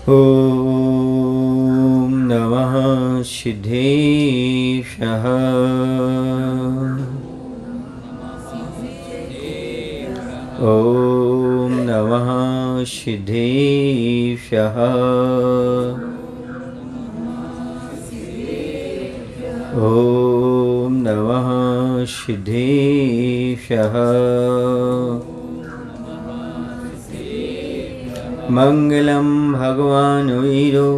ॐ नमः सिद्धेशः। ॐ नमः सिद्धेशः। ॐ नमः सिद्धेशः। मंगलम भगवान वीरो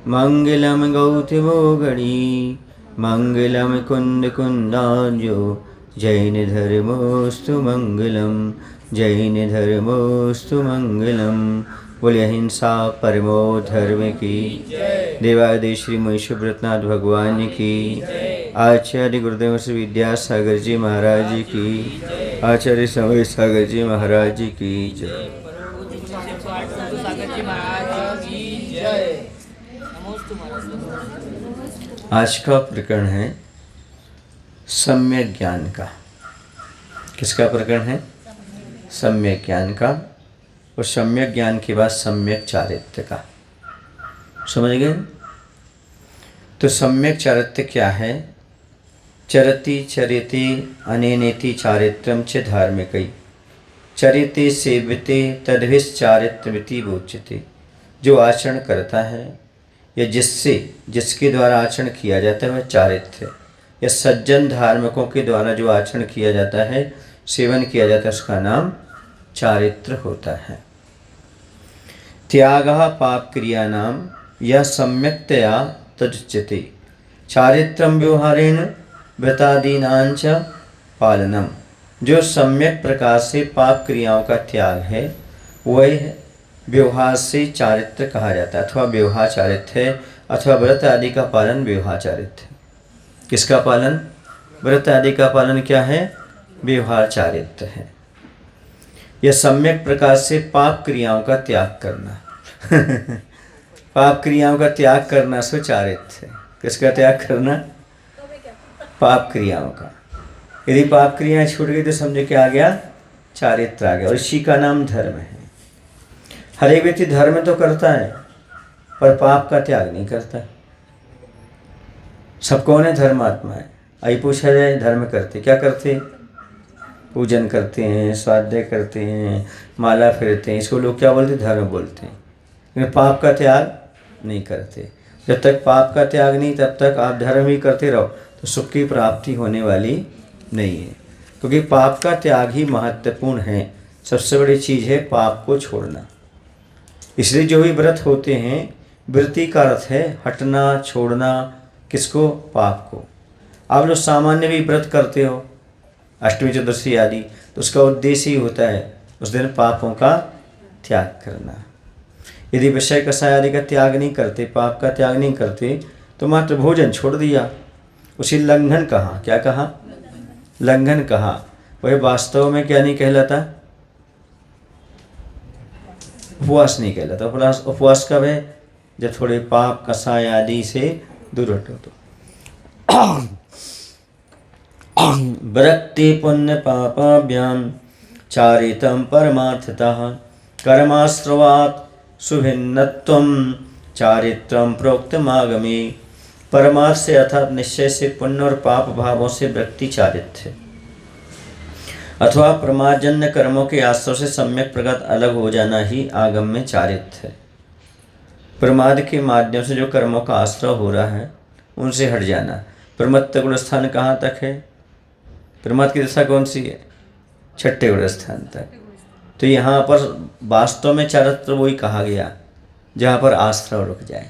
मंगलम गौतमो गणी मंगलम कुंद कुंदाजो जैन धर्मोस्तु मंगलम जैन धर्मोस्तु मंगलम। बोले अहिंसा परमो धर्म की देवादेव श्री महेश्वरनाथ भगवान की। आचार्य गुरुदेव श्री विद्यासागर जी महाराज की। आचार्य समय सागर जी महाराज की जय। आज का प्रकरण है सम्यक ज्ञान का। किसका प्रकरण है? सम्यक ज्ञान का। और सम्यक ज्ञान के बाद सम्यक चारित्र्य का। समझ गए? तो सम्यक चारित्र्य क्या है? चरति चरिते अनेनेति चारित्रम च धार्मिकै चरिते सेव्यते तद्भिश्चारित्रमिति वोच्यते। जो आचरण करता है या जिसके द्वारा आचरण किया जाता है वह चारित्र्य, या सज्जन धार्मिकों के द्वारा जो आचरण किया जाता है, सेवन किया जाता है, उसका नाम चारित्र होता है। त्यागः पाप क्रिया नाम यह सम्यक्तया तजुच्यते चारित्रम व्यवहारेण व्रतादीनांच पालनम। जो सम्यक प्रकार से पाप क्रियाओं का त्याग है वह व्यवहार से चारित्र कहा जाता है, अथवा व्यवहार चारित्र है, अथवा व्रत आदि का पालन व्यवहार चारित्र है। किसका पालन? व्रत आदि का पालन क्या है? व्यवहार चारित्र है। यह सम्यक प्रकार से पाप क्रियाओं का त्याग करना पाप क्रियाओं का त्याग करना सो चारित्र है। किसका त्याग करना? पाप क्रियाओं का। यदि पाप क्रियाएं छूट गई तो समझो क्या आ गया? चारित्र आ गया। और इसी का नाम धर्म है। हर एक व्यक्ति धर्म तो करता है पर पाप का त्याग नहीं करता। सब कौन है? धर्मात्मा है। आई पूछा जाए धर्म करते क्या करते? पूजन करते हैं, स्वाध्याय करते हैं, माला फेरते हैं, इसको लोग क्या बोलते? धर्म बोलते हैं। लेकिन पाप का त्याग नहीं करते। जब तक पाप का त्याग नहीं तब तक आप धर्म ही करते रहो तो सुख की प्राप्ति होने वाली नहीं है। क्योंकि पाप का त्याग ही महत्वपूर्ण है। सबसे बड़ी चीज़ है पाप को छोड़ना। इसलिए जो भी व्रत होते हैं, व्रति का अर्थ है हटना, छोड़ना। किसको? पाप को। आप लोग सामान्य भी व्रत करते हो, अष्टमी चतुर्दशी आदि, तो उसका उद्देश्य ही होता है उस दिन पापों का त्याग करना। यदि विषय कषाय आदि का त्याग नहीं करते, पाप का त्याग नहीं करते, तो मात्र भोजन छोड़ दिया, उसी लंघन कहा। क्या कहा? लंघन कहा। वह वास्तव में क्या नहीं कहलाता? उपवास नहीं कहलाता। उपवास कब है? जब थोड़े पाप कषाय आदि से दूर हटो तो। वृत्ति पुण्य पापाभ्याम चारितम परमार्थतः कर्माश्रवात् सुभिन्नत्वम चारित्रम प्रोक्तमागमे। परमार्थ से अर्थात निश्चय से पुण्य और पाप भावों से वृत्ति चारित्र अथवा प्रमादजन्य कर्मों के आश्रय से सम्यक प्रकार अलग हो जाना ही आगम में चारित्र है। प्रमाद के माध्यम से जो कर्मों का आश्रय हो रहा है उनसे हट जाना। प्रमत्त गुण स्थान कहाँ तक है? प्रमाद की दशा कौन सी है? छठे गुण स्थान तक। तो यहाँ पर वास्तव में चारित्र वही कहा गया जहाँ पर आश्रय रुक जाए,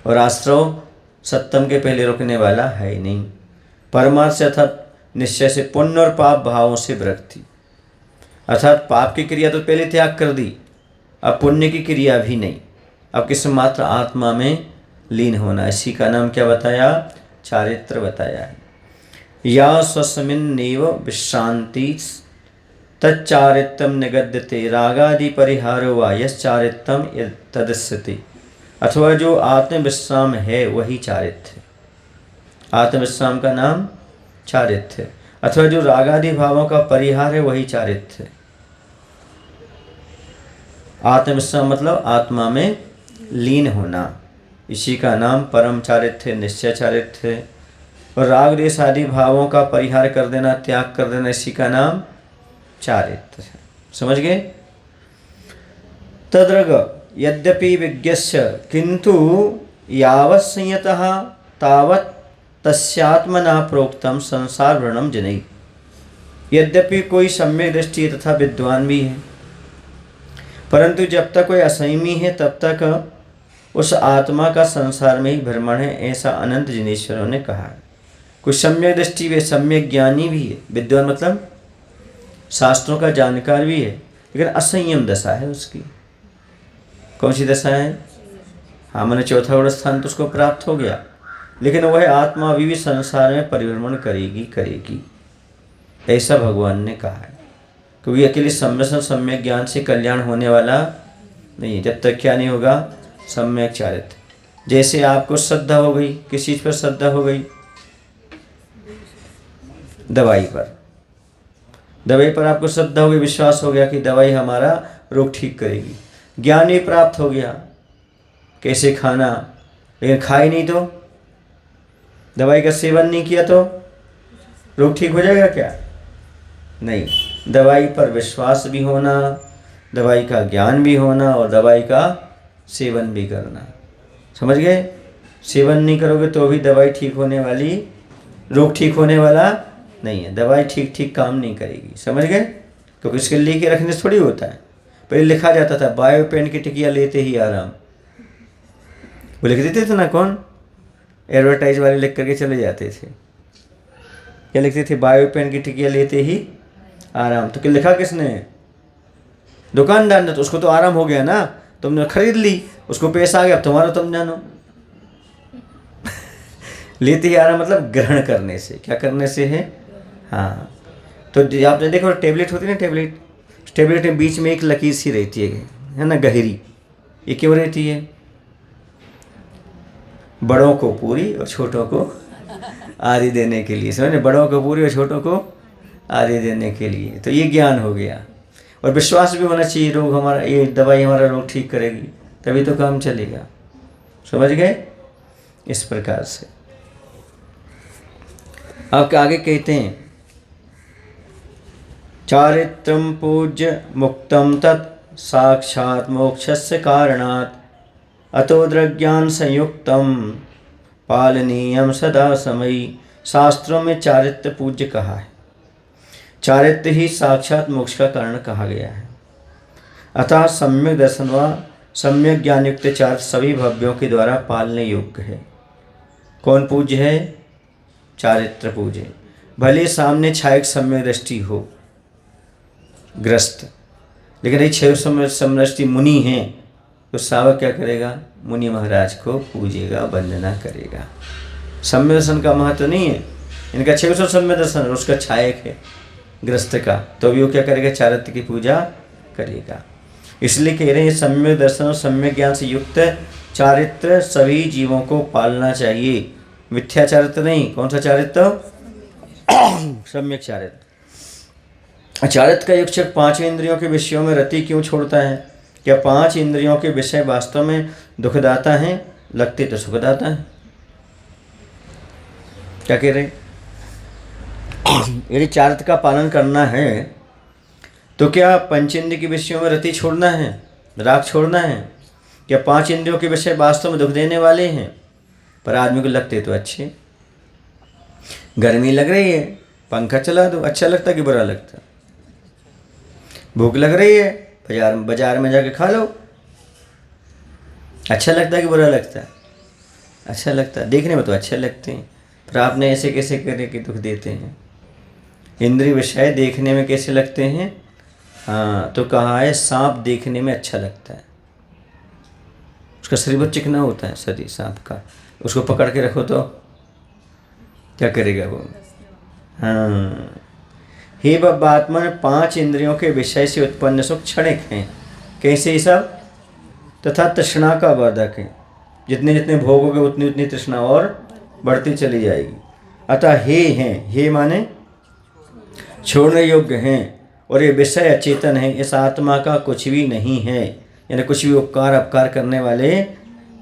और आश्रय सप्तम के पहले रुकने वाला है ही नहीं। परमार्थ से अर्थात निश्चय से पुण्य और पाप भावों से वृत्ति, अर्थात पाप की क्रिया तो पहले त्याग कर दी, अब पुण्य की क्रिया भी नहीं। अब किस मात्र आत्मा में लीन होना। इसी का नाम क्या बताया? चारित्र बताया है। या स्वस्मिन्नेव विश्रांति तच्चारित्रम निगद्यते रागादि परिहारो वा यश्चारित्रम तदस्यते। अथवा जो आत्मविश्राम है वही चारित्र है। आत्मविश्राम का नाम चारित्र है। अथवा जो रागादि भावों का परिहार है वही चारित्र है। आत्मविश्राम मतलब आत्मा में लीन होना, इसी का नाम परम चारित्र्य, निश्चय चारित्र्य। और राग द्वेष आदि भावों का परिहार कर देना, त्याग कर देना, इसी का नाम चारित्र्य है। समझ गए? तद्रग यद्यपि विज्ञस्य किंतु यावत् संयतः तावत् तस्यात्मना प्रोक्तम संसार व्रणम जनई। यद्यपि कोई सम्यक दृष्टि तथा विद्वान भी है, परंतु जब तक कोई असंयमी है तब तक उस आत्मा का संसार में ही भ्रमण है, ऐसा अनंत जिनेश्वरों ने कहा है। कुछ सम्यक दृष्टि वे सम्यक ज्ञानी भी है, विद्वान मतलब शास्त्रों का जानकार भी है, लेकिन असंयम दशा है उसकी। कौन सी दशा है? हाँ, मैंने चौथा गुण स्थान तो उसको प्राप्त हो गया, लेकिन वह आत्मा अभी भी संसार में परिभ्रमण करेगी, ऐसा भगवान ने कहा है। क्योंकि अकेले सम्यक ज्ञान से कल्याण होने वाला नहीं, जब तक क्या नहीं होगा? सम्यक चारित्र्य। जैसे आपको श्रद्धा हो गई, किस चीज़ पर श्रद्धा हो गई? दवाई पर आपको श्रद्धा हो गई, विश्वास हो गया कि दवाई हमारा रोग ठीक करेगी। ज्ञान भी प्राप्त हो गया कैसे खाना, लेकिन खाई नहीं तो, दवाई का सेवन नहीं किया तो रोग ठीक हो जाएगा क्या? नहीं। दवाई पर विश्वास भी होना, दवाई का ज्ञान भी होना और दवाई का सेवन भी करना। समझ गए? सेवन नहीं करोगे तो भी दवाई ठीक होने वाली, रोग ठीक होने वाला नहीं है। दवाई ठीक काम नहीं करेगी। समझ गए? क्योंकि इसके लिख रखने से थोड़ी होता है। पहले लिखा जाता था बायोपेन की टिकिया लेते ही आराम, वो लिख देते थे ना, कौन एडवर्टाइज वाले लिख करके चले जाते थे। क्या लिखते थे? बायोपेन की टिकिया लेते ही आराम। तो क्या लिखा किसने? दुकानदार ने। तो उसको तो आराम हो गया ना, तुमने खरीद ली, उसको पैसा आ गया, अब तुम्हारा तुम जानो। लेते ही आराम मतलब ग्रहण करने से। क्या करने से है? हाँ, तो आपने देखो टेबलेट होती है ना, टेबलेट में बीच में एक लकीर सी रहती है ना, गहरी। ये क्यों रहती है? बड़ों को पूरी और छोटों को आधी देने के लिए। समझे? बड़ों को पूरी और छोटों को आधी देने के लिए। तो ये ज्ञान हो गया। और विश्वास भी होना चाहिए, रोग हमारा, ये दवाई हमारा रोग ठीक करेगी, तभी तो काम चलेगा। समझ गए? इस प्रकार से आपके आगे कहते हैं, चारित्रम पूज्य मुक्तम तत् साक्षात् मोक्षस्य कारणात् अतो द्रज्ञान संयुक्तम पालनीयम सदा समयी। शास्त्रों में चारित्र पूज्य कहा है, चारित्र ही साक्षात मोक्ष का कारण कहा गया है। अतः सम्यक दर्शन व सम्यक ज्ञान युक्त चारित्र सभी भव्यों के द्वारा पालने योग्य है। कौन पूज्य है? चारित्र पूज्य। भले सामने छायक सम्यक दृष्टि हो ग्रस्त, लेकिन ये छह सम्यक दृष्टि मुनि हैं, तो सावक क्या करेगा? मुनि महाराज को पूजेगा, वंदना करेगा। सम्यक दर्शन का महत्व नहीं है, इनका 600 सम्यक दर्शन है, उसका छायक है ग्रस्त का, तो भी वो क्या करेगा? चारित्र की पूजा करेगा। इसलिए कह रहे हैं सम्यक दर्शन और सम्यक ज्ञान से युक्त चारित्र सभी जीवों को पालना चाहिए। मिथ्या चारित्र नहीं। कौन सा चारित्र? सम्यक चारित्र। चारित्र का युक्षक 5 इंद्रियों के विषयों में रति क्यों छोड़ता है? क्या 5 इंद्रियों के विषय वास्तव में दुखदाता हैं? लगते तो सुखदाता हैं। क्या कह रहे? यदि चारित्र का पालन करना है तो क्या पंचेंद्रिय के विषयों में रति छोड़ना है, राग छोड़ना है? क्या 5 इंद्रियों के विषय वास्तव में दुख देने वाले हैं? पर आदमी को लगते तो अच्छे। गर्मी लग रही है, पंखा चला दो, अच्छा लगता कि बुरा लगता? भूख लग रही है, बाजार में जाके खा लो, अच्छा लगता कि बुरा लगता? अच्छा लगता। देखने में तो अच्छे लगते हैं, पर आपने ऐसे कैसे करे कि दुख देते हैं? इंद्रिय विषय देखने में कैसे लगते हैं? हाँ, तो कहा है सांप देखने में अच्छा लगता है, उसका शरीर बहुत चिकना होता है, शरीर सांप का, उसको पकड़ के रखो तो क्या करेगा वो? हाँ, हे बब्बात्मा ने 5 इंद्रियों के विषय से उत्पन्न सुख क्षणिक हैं। कैसे ये सब? तथा तृष्णा का वर्धक है। जितने जितने भोगोगे उतनी उतनी तृष्णा और बढ़ती चली जाएगी। अतः हे हैं, हे माने छोड़ने योग्य हैं, और ये विषय अचेतन है, इस आत्मा का कुछ भी नहीं है। यानी कुछ भी उपकार अपकार करने वाले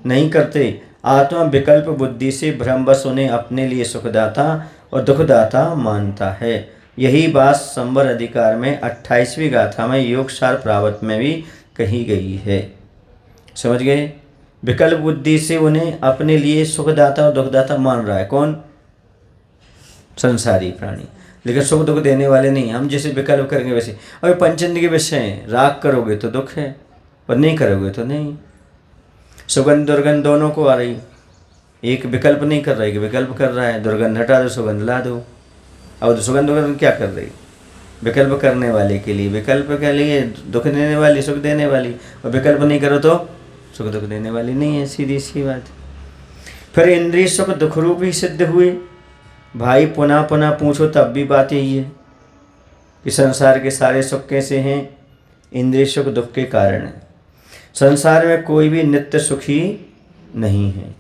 नहीं करते। आत्मा विकल्प बुद्धि से भ्रमवश उन्हें अपने लिए सुखदाता और दुखदाता मानता है। यही बात संवर अधिकार में 28वीं गाथा में योगसार प्रावत में भी कही गई है। समझ गए? विकल्प बुद्धि से उन्हें अपने लिए सुखदाता और दुखदाता मान रहा है कौन? संसारी प्राणी। लेकिन सुख दुख देने वाले नहीं। हम जैसे विकल्प करेंगे वैसे। अभी पंचेंद्रिय के विषय हैं, राग करोगे तो दुख है और नहीं करोगे तो नहीं। सुगंध दुर्गंध दोनों को आ रही। एक विकल्प नहीं कर रहा है, विकल्प कर रहा है, दुर्गंध हटा दो सुगंध ला दो। अब सुगंध दुर्गंध क्या कर रही? विकल्प करने वाले के लिए, विकल्प के लिए दुख देने वाली, सुख देने वाली, और विकल्प नहीं करो तो सुख दुख देने वाली नहीं है। सीधी सी बात। फिर इंद्रिय सुख दुख रूप ही सिद्ध हुए। भाई पुनः पुनः पूछो तब भी बात यही है कि संसार के सारे सुख कैसे हैं? इंद्रिय सुख दुख के कारण है। संसार में कोई भी नित्य सुखी नहीं है।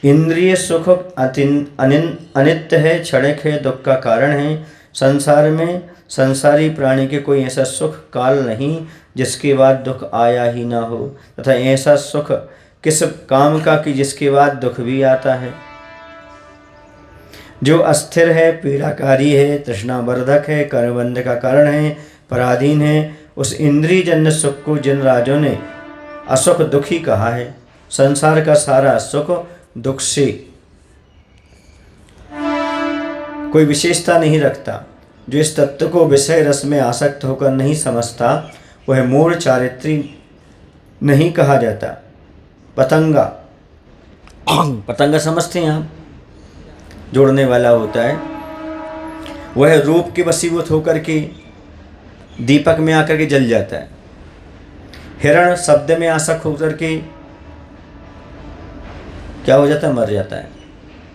इंद्रिय सुख अनित्य है, क्षणिक है, दुख का कारण है। संसार में संसारी प्राणी के कोई ऐसा सुख काल नहीं जिसके बाद दुख आया ही ना हो, तथा ऐसा सुख किस काम का कि जिसके बाद दुख भी आता है। जो अस्थिर है, पीड़ाकारी है, तृष्णावर्धक है, कर्मबंध का कारण है, पराधीन है, उस इंद्रिय जन्य सुख को जिन राजों ने असुख दुखी कहा है। संसार का सारा सुख दुख से कोई विशेषता नहीं रखता। जो इस तत्व को विषय रस में आसक्त होकर नहीं समझता वह मूढ़ चारित्री नहीं कहा जाता। पतंगा, पतंगा समझते हैं आप? जोड़ने वाला होता है। वह रूप के वशीभूत होकर के दीपक में आकर के जल जाता है। हिरण शब्द में आसक्त होकर के क्या हो जाता है? मर जाता है।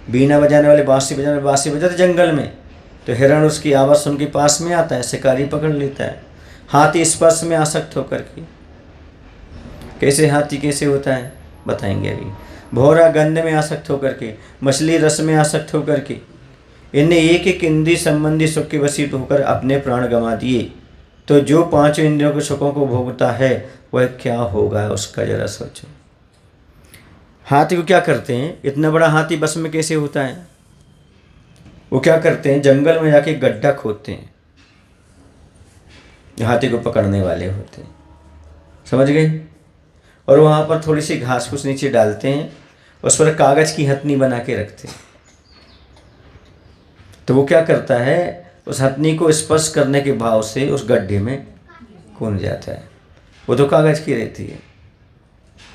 बीना बजाने वाले बांसुरी बजाने वाले बांसुरी बजाते जंगल में, तो हिरण उसकी आवाज़ सुन के पास में आता है, शिकारी पकड़ लेता है। हाथी स्पर्श में आसक्त होकर के, कैसे हाथी कैसे होता है बताएंगे अभी। भौरा गंध में आसक्त होकर के, मछली रस में आसक्त होकर के, इनने एक एक इंद्रिय संबंधी सुख के वशीभूत होकर अपने प्राण गंवा दिए। तो जो पांचों इंद्रियों के सुखों को भोगता है वह क्या होगा उसका जरा सोचो। हाथी को क्या करते हैं? इतना बड़ा हाथी बस में कैसे होता है? वो क्या करते हैं? जंगल में जाके गड्ढा खोदते हैं, हाथी को पकड़ने वाले होते हैं। समझ गए? और वहाँ पर थोड़ी सी घास फूस नीचे डालते हैं, उस पर कागज की हथनी बना के रखते हैं। तो वो क्या करता है? उस हथनी को स्पर्श करने के भाव से उस गड्ढे में कूद जाता है। वो तो कागज की रहती है।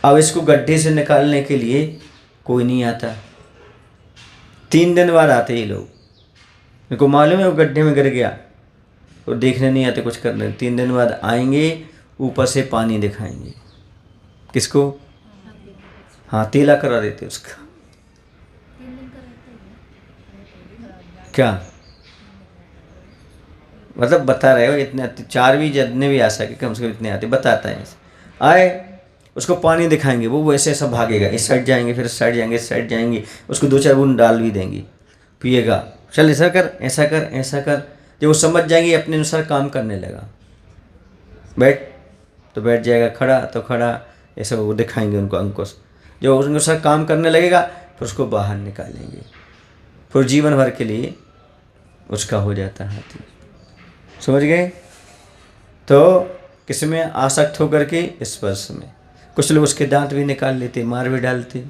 अब इसको गड्ढे से निकालने के लिए कोई नहीं आता। 3 दिन बाद आते ही लोग, मेरे को मालूम है वो गड्ढे में गिर गया, वो देखने नहीं आते, कुछ करने। 3 दिन बाद आएंगे, ऊपर से पानी दिखाएंगे। किसको? हाँ, तेला करा देते उसका। क्या मतलब बता रहे हो? इतने 4 भी जितने भी आ सके कम से कम इतने आते, बताता है। आए उसको पानी दिखाएंगे, वो वैसे ऐसा भागेगा, इस साइड जाएंगे, फिर इस साइड जाएंगे, इस साइड जाएंगे, उसको 2-4 बूंद डाल भी देंगे, पिएगा। चल ऐसा कर, ऐसा कर, ऐसा कर। जब वो समझ जाएंगे अपने अनुसार काम करने लगा, बैठ तो बैठ जाएगा, खड़ा तो खड़ा, ऐसा वो दिखाएंगे उनको अंकुश। जब उसके अनुसार काम करने लगेगा फिर उसको बाहर निकालेंगे, फिर जीवन भर के लिए उसका हो जाता है हाथी। समझ गए? तो किस में आसक्त होकर के? स्पर्श में। कुछ लोग उसके दांत भी निकाल लेते, मार भी डालते,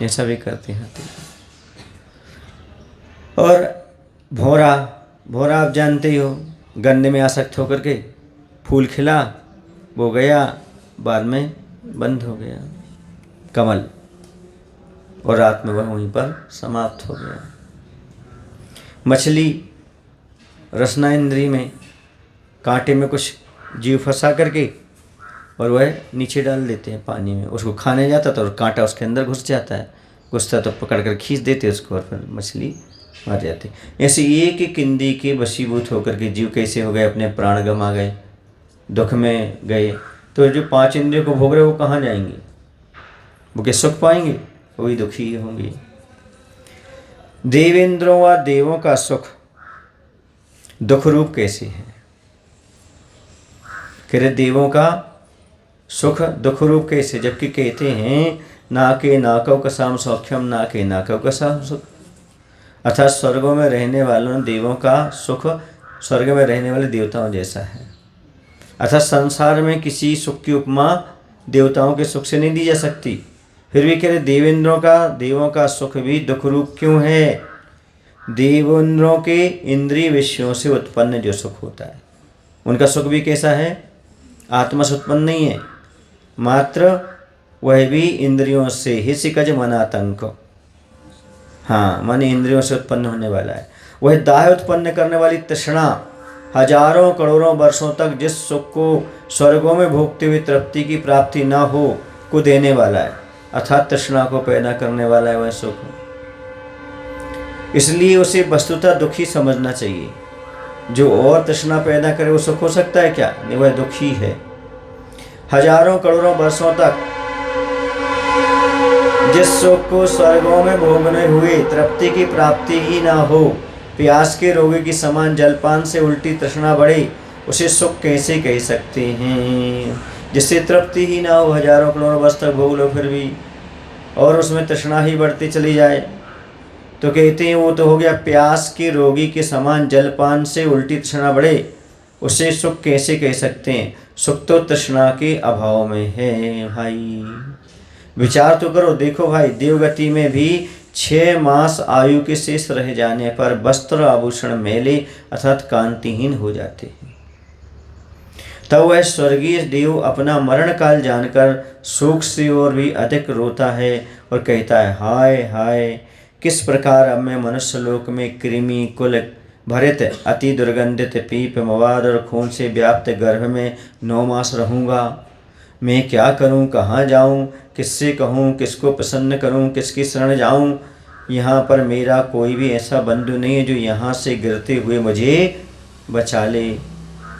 ऐसा भी करते हैं हाथी। और भौरा, भौरा आप जानते ही हो, गन्ने में आसक्त होकर के फूल खिला, वो गया, बाद में बंद हो गया कमल, और रात में वह वहीं पर समाप्त हो गया। मछली रसना इंद्री में कांटे में कुछ जीव फंसा करके और वह नीचे डाल देते हैं पानी में। उसको खाने जाता तो कांटा उसके अंदर घुस जाता है, घुसता तो पकड़ कर खींच देते उसको और फिर मछली मर जाती। ऐसे एक एक इंद्रिय के वशीभूत होकर के जीव कैसे हो गए? अपने प्राण गंवा गए, दुख में गए। तो जो 5 इंद्रियों को भोग रहे वो कहाँ जाएंगे? वो क्या सुख पाएंगे? वही दुखी होंगे। देवेंद्रों व देवों का सुख दुख रूप कैसे है? कह रहे देवों का सुख दुख रूप कैसे, जबकि कहते हैं ना के नाकव का साम सौख्यम, ना के नाकव का साम सुख। अर्थात स्वर्गों में रहने वालों देवों का सुख स्वर्ग में रहने वाले देवताओं जैसा है। अर्थात संसार में किसी सुख की उपमा देवताओं के सुख से नहीं दी जा सकती। फिर भी कह रहे देवों का सुख भी दुख रूप क्यों है? देवेंद्रों के इंद्रिय विषयों से उत्पन्न जो सुख होता है उनका सुख भी कैसा है? आत्मा से उत्पन्न नहीं है, मात्र वह भी इंद्रियों से ही सिकज मनातंक। हाँ, मन इंद्रियों से उत्पन्न होने वाला है। वह दाह उत्पन्न करने वाली तृष्णा हजारों करोड़ों वर्षों तक जिस सुख को स्वर्गों में भोगते हुए तृप्ति की प्राप्ति न हो को देने वाला है, अर्थात तृष्णा को पैदा करने वाला है वह सुख। इसलिए उसे वस्तुतः दुखी समझना चाहिए। जो और तृष्णा पैदा करे वो सुख हो सकता है क्या? नहीं, वह दुखी है। हजारों करोड़ों वर्षों तक जिस सुख को स्वर्गों में भोगने हुए तृप्ति की प्राप्ति ही ना हो, प्यास के रोगी की समान जलपान से उल्टी तृष्णा बढ़े, उसे सुख कैसे कह सकते हैं? जिससे तृप्ति ही ना हो, हजारों करोड़ों वर्ष तक भोग लो फिर भी और उसमें तृष्णा ही बढ़ती चली जाए, तो कहते हैं वो तो हो गया प्यास के रोगी के समान जलपान से उल्टी तृष्णा बढ़े, उसे सुख कैसे कह सकते हैं? सुख तो तृष्णा के अभाव में है। भाई विचार तो करो। देखो भाई, देवगति में भी 6 मास आयु के शेष रह जाने पर वस्त्र आभूषण मेले अर्थात कांतिहीन हो जाते हैं। तब वह स्वर्गीय देव अपना मरण काल जानकर शोक से और भी अधिक रोता है और कहता है, हाय हाय, किस प्रकार अब मैं मनुष्य लोक में कृमि कुल भरित अति दुर्गंधित पीप मवाद और खून से व्याप्त गर्भ में 9 मास रहूँगा। मैं क्या करूं, कहाँ जाऊं, किससे कहूं, किसको प्रसन्न करूं, किसकी शरण जाऊं? यहाँ पर मेरा कोई भी ऐसा बंधु नहीं है जो यहाँ से गिरते हुए मुझे बचा ले।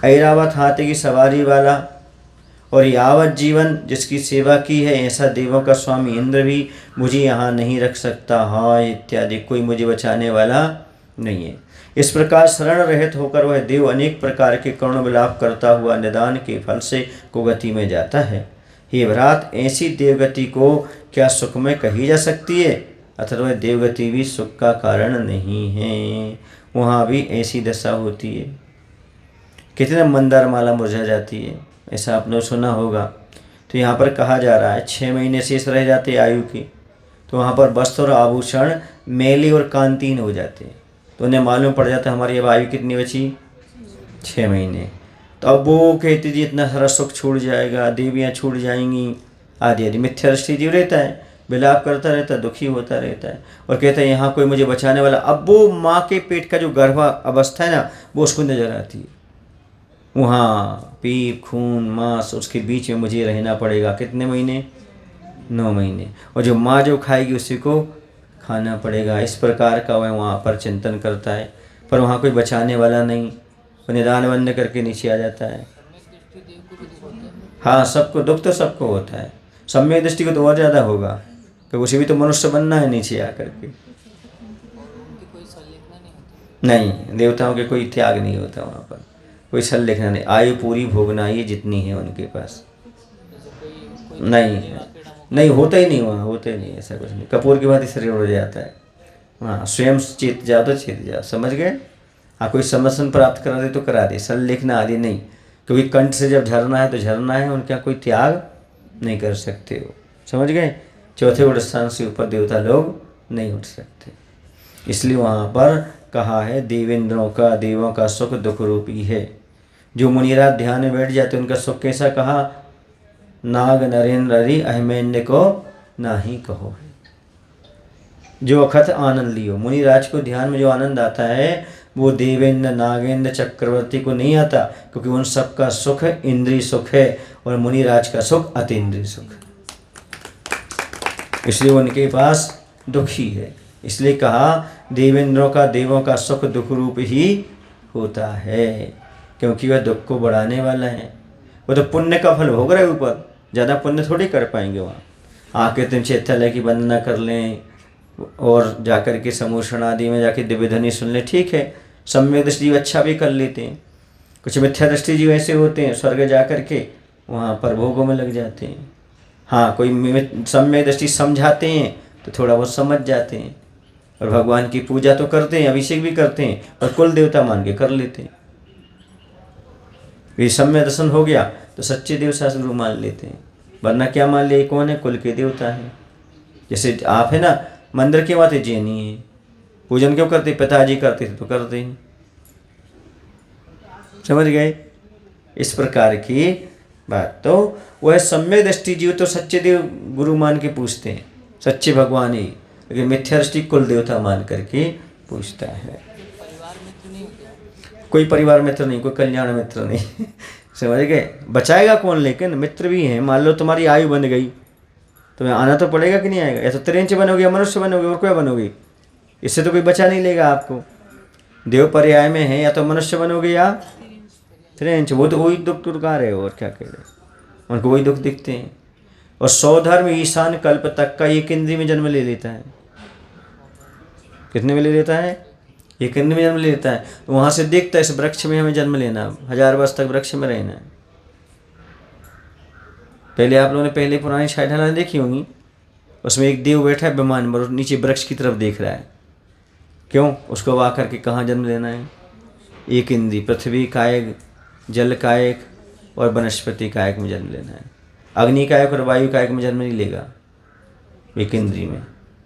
ऐरावत हाथी की सवारी वाला और यावत जीवन जिसकी सेवा की है ऐसा देवों का स्वामी इंद्र भी मुझे यहाँ नहीं रख सकता। हाँ इत्यादि, कोई मुझे बचाने वाला नहीं है। इस प्रकार शरण रहित होकर वह देव अनेक प्रकार के करुण विलाप करता हुआ निदान के फल से कुगति में जाता है। हे भ्रात, ऐसी देवगति को क्या सुख में कही जा सकती है? अथवा वह देवगति भी सुख का कारण नहीं है, वहाँ भी ऐसी दशा होती है। कितने मंदार माला मुरझा जाती है, ऐसा आपने सुना होगा। तो यहाँ पर कहा जा रहा है 6 महीने शेष रह जाते आयु की, तो वहाँ पर वस्त्र और आभूषण मेले और कांतिहीन हो जाते हैं। तो उन्हें मालूम पड़ जाता हमारी अब आयु कितनी बची? 6 महीने। तो अब वो कहती थी इतना सारा सुख छूट जाएगा, देवियाँ छूट जाएंगी आदि आदि। मिथ्या दृष्टि जीव रहता है, विलाप करता रहता है, दुखी होता रहता है और कहता है यहाँ कोई मुझे बचाने वाला। अब वो माँ के पेट का जो गर्भ अवस्था है ना, वो उसको नजर आती है। वहाँ पीप खून मांस उसके बीच में मुझे रहना पड़ेगा। कितने महीने? 9 महीने। और जो माँ जो खाएगी उसी को खाना पड़ेगा। इस प्रकार का वह वहाँ पर चिंतन करता है, पर वहाँ कोई बचाने वाला नहीं। वो निदान बंद करके नीचे आ जाता है। हाँ, सबको दुख तो सबको होता है। सम्यक दृष्टि को तो और ज़्यादा होगा, तो उसे भी तो मनुष्य बनना है नीचे आकर के। नहीं, देवताओं के कोई त्याग नहीं होता वहाँ पर, कोई छल लिखना नहीं। आयु पूरी भोगना ही जितनी है उनके पास। नहीं होता ही नहीं, वहाँ होता ही नहीं, ऐसा कुछ नहीं। कपूर की बात शरीर उड़ जाता है। हाँ, स्वयं चेत जाओ तो चेत जाओ, समझ गए? हाँ, कोई समर्थन प्राप्त करा दे तो करा दे, सल लिखना आदि नहीं। क्योंकि कंठ से जब झरना है तो झरना है, उनका कोई त्याग नहीं कर सकते हो, समझ गए? चौथे उठ स्थान से ऊपर देवता लोग नहीं उठ सकते। इसलिए वहाँ पर कहा है देवों का सुख दुख रूपी है। जो मुनिराज ध्यान में बैठ जाते उनका सुख कैसा कहा? नाग नरेंद्र हरि अहमेन्य को नाही कहो। जो अखत आनंद लियो, मुनिराज को ध्यान में जो आनंद आता है वो देवेंद्र नागेंद्र चक्रवर्ती को नहीं आता, क्योंकि उन सबका सुख इंद्रिय सुख है और मुनिराज का सुख अतीन्द्रिय सुख, इसलिए उनके पास दुखी है। इसलिए कहा देवों का सुख दुख रूप ही होता है, क्योंकि वह दुख को बढ़ाने वाला है। वो तो पुण्य का फल भोग रहे ऊपर, ज़्यादा पुण्य थोड़ी कर पाएंगे वहाँ। आके तुम चैत्यालय की वंदना कर लें और जाकर के समूषण आदि में जाके दिव्य ध्वनि सुन लें, ठीक है। सम्यक दृष्टि जीव अच्छा भी कर लेते हैं। कुछ मिथ्या दृष्टि जीव ऐसे होते हैं, स्वर्ग जा कर के वहाँ पर भोगों में लग जाते हैं। हाँ, कोई सम्यक दृष्टि समझाते हैं तो थोड़ा बहुत समझ जाते हैं, और भगवान की पूजा तो करते हैं, अभिषेक भी करते हैं, और कुल देवता मान के कर लेते हैं। ये सम्यक दर्शन हो गया तो सच्चे देव शास्त्र गुरु मान लेते हैं, वरना क्या मान ले, कौन है, कुल के देवता है। जैसे आप है ना, मंदिर के माते जैनी है, पूजन क्यों करते, पिताजी करते थे तो करते हैं, समझ गए। इस प्रकार की बात, तो वह सम्यक दृष्टि जीव तो सच्चे देव गुरु मान के पूछते हैं, सच्चे भगवान ही, लेकिन मिथ्या दृष्टि कुल देवता मान करके पूछता है। कोई परिवार मित्र नहीं, कोई कल्याण मित्र नहीं समझ गए। बचाएगा कौन, लेकिन मित्र भी हैं। मान लो तुम्हारी आयु बन गई, तुम्हें आना तो पड़ेगा कि नहीं आएगा, या तो त्रिंच बनोगे या मनुष्य बनोगे, और क्या बनोगे, इससे तो कोई बचा नहीं लेगा आपको। देव पर्याय में है, या तो मनुष्य बनोगे या त्रिंच, वो तो वही दुख टुटका रहे हो, और क्या कह रहे हो, उनको वही दुख दिखते हैं। और 100 धर्म ईशान कल्प तक का एक इंद्री में जन्म ले लेता है। कितने में ले लेता है, एक इंद्री में जन्म ले लेता है। तो वहाँ से देखता है इस वृक्ष में हमें जन्म लेना, 1000 वर्ष तक वृक्ष में रहना है। पहले आप लोगों ने पहले पुरानी शायद देखी होंगी, उसमें एक देव बैठा है विमान पर, नीचे वृक्ष की तरफ देख रहा है। क्यों, उसको वाह करके कहाँ जन्म लेना है, एक इंद्री, पृथ्वी कायक, जल कायक और वनस्पति कायक में जन्म लेना है। अग्नि कायक और वायु कायक में जन्म नहीं लेगा एक इंद्री में,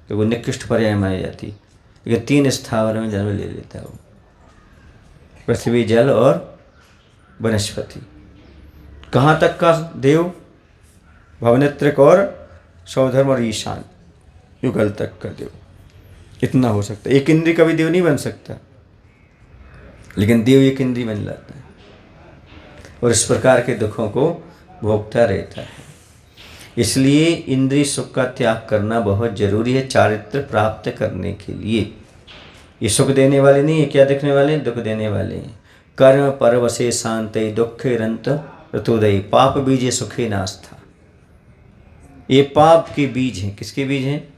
तो वो निकृष्ट पर्याय मानी जाती। लेकिन 3 स्थावर में जन्म ले लेता है वो, पृथ्वी, जल और वनस्पति। कहाँ तक का देव, भवनेत्रिक और सौधर्म और ईशान युगल तक का देव, इतना हो सकता है। एक इंद्री कभी देव नहीं बन सकता, लेकिन देव एक इंद्री बन जाता है, और इस प्रकार के दुखों को भोगता रहता है। इसलिए इंद्रिय सुख का त्याग करना बहुत जरूरी है चारित्र प्राप्त करने के लिए। ये सुख देने वाले नहीं है, क्या देखने वाले हैं, दुख देने वाले हैं। कर्म परवशे शांते दुखे रंत ऋतुदयी पाप बीजे सुखे नास्था। ये पाप के बीज हैं। किसके बीज हैं,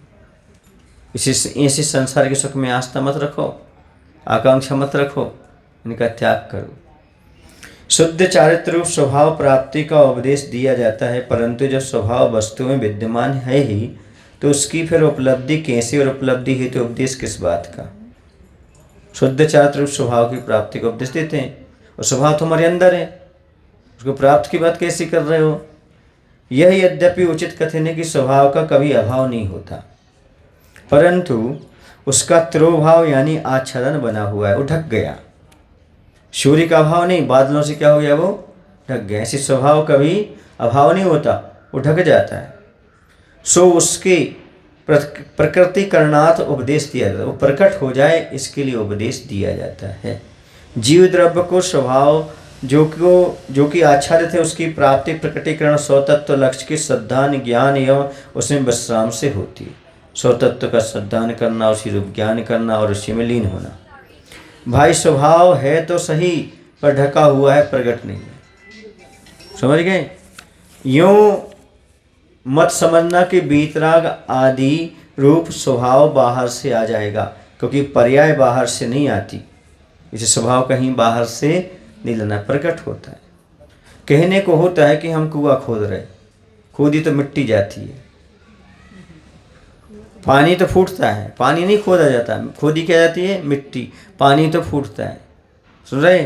इसी संसार के सुख में आस्था मत रखो, आकांक्षा मत रखो, इनका त्याग करो। शुद्ध चारित्र रूप स्वभाव प्राप्ति का उपदेश दिया जाता है, परंतु जब स्वभाव वस्तु में विद्यमान है ही तो उसकी फिर उपलब्धि कैसे, और उपलब्धि है तो उपदेश किस बात का। शुद्ध चारित्र रूप स्वभाव की प्राप्ति का उपदेश देते हैं, और स्वभाव तुम्हारे अंदर है, उसको प्राप्त की बात कैसे कर रहे हो। यह यद्यपि उचित कथन है कि स्वभाव का कभी अभाव नहीं होता, परंतु उसका तिरोभाव यानी आच्छादन बना हुआ है, वो ढक गया। सूर्य का अभाव नहीं, बादलों से क्या हो गया, वो ढक गया। ऐसे स्वभाव कभी अभाव नहीं होता, वो ढक जाता है। सो उसके प्रकृति करणार्थ उपदेश दिया जाता है, वो प्रकट हो जाए इसके लिए उपदेश दिया जाता है। जीव द्रव्य को स्वभाव जो कि आच्छादित है उसकी प्राप्ति प्रकटीकरण स्वतत्व लक्ष्य के श्रद्धान ज्ञान एवं उसमें विश्राम से होती है। स्वतत्व का श्रद्धान करना, उसी रूप ज्ञान करना और उसी में लीन होना। भाई स्वभाव है तो सही, पर ढका हुआ है, प्रकट नहीं है। समझ गए। यूं मत समझना कि बीतराग आदि रूप स्वभाव बाहर से आ जाएगा, क्योंकि पर्याय बाहर से नहीं आती। इसे स्वभाव कहीं बाहर से नहीं लेना, प्रकट होता है। कहने को होता है कि हम कुआं खोद रहे, खोदी तो मिट्टी जाती है, पानी तो फूटता है, पानी नहीं खोदा जाता, खोदी क्या जाती है, मिट्टी, पानी तो फूटता है। सुन रहे,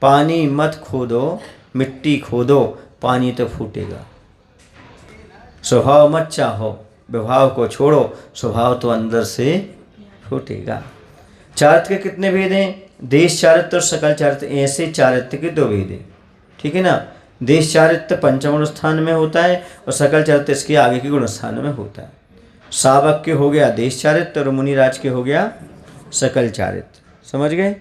पानी मत खोदो, मिट्टी खोदो, पानी तो फूटेगा। स्वभाव मत चाहो, विभाव को छोड़ो, स्वभाव तो अंदर से फूटेगा। चारित्र के कितने भेद हैं, देश चारित्र और सकल चारित्र, ऐसे चारित्र के 2 भेद हैं, ठीक है ना। देश चारित्र पंचम गुण स्थान में होता है, और सकल चारित्र इसके आगे के गुण स्थान में होता है। सावक के हो गया देश चारित्र, और मुनिराज के हो गया सकल चारित्र। समझ गए।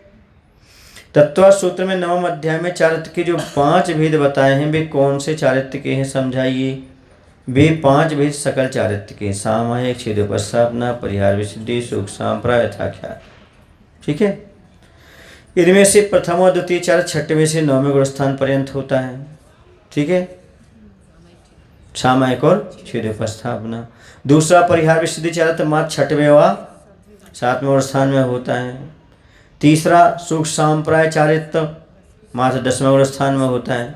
तत्व सूत्र में 9वें अध्याय में चारित्र के जो 5 भेद बताए हैं, वे कौन से चारित्र के हैं समझाइए। वे 5 भेद सकल चारित्र के, सामायिक, छेदोपस्थापना, परिहार विशुद्धि, सुख सांप्राय यथाख्यात। ठीक है। इनमें से प्रथम और द्वितीय चारित्र 6वें से 9वें गुण स्थान पर्यंत होता है। ठीक है, सामायिक और छेदोपस्थापना। दूसरा परिहार विशुद्धि चारित्र मात्र 6वें व 7वें गुण स्थान में होता है। तीसरा सुख सांप्राय चारित्र मात्र 10वें गुण स्थान में होता है।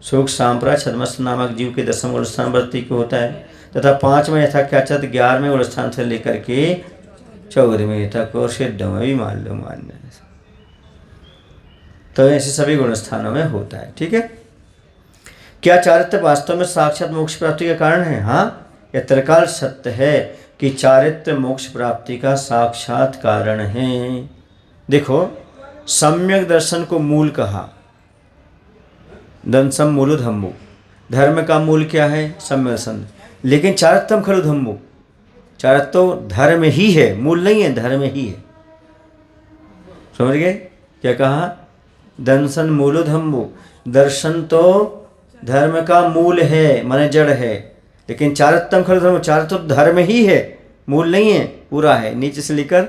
सुख सांप्रा छद्मस्त नामक जीव के 10वें गुणस्थान वृत्ति को होता है, तथा 5वें यथाख्याचत 11वें गुणस्थान से लेकर के 14वें तक और सिद्धों में भी मान लो मान्य है। तो ऐसे सभी गुणस्थानों में होता है। ठीक है। क्या चारित्र वास्तव में साक्षात मोक्ष प्राप्ति का कारण है? हाँ, यह त्रिकाल सत्य है कि चारित्र मोक्ष प्राप्ति का साक्षात कारण है। देखो, सम्यक दर्शन को मूल कहा, दंसम मूलो धम्मो। धर्म का मूल क्या है? सम्यक दर्शन। लेकिन चारित्रम खलु धम्मो, चारित्र तो धर्म ही है, मूल नहीं है, धर्म ही है। समझ गए क्या कहा? दंसन मूलो धम्मो, दर्शन तो धर्म का मूल है, माने जड़ है, लेकिन चारित्रम खलु धम्मो, चारित्र तो धर्म ही है, मूल नहीं है, पूरा है, नीचे से लेकर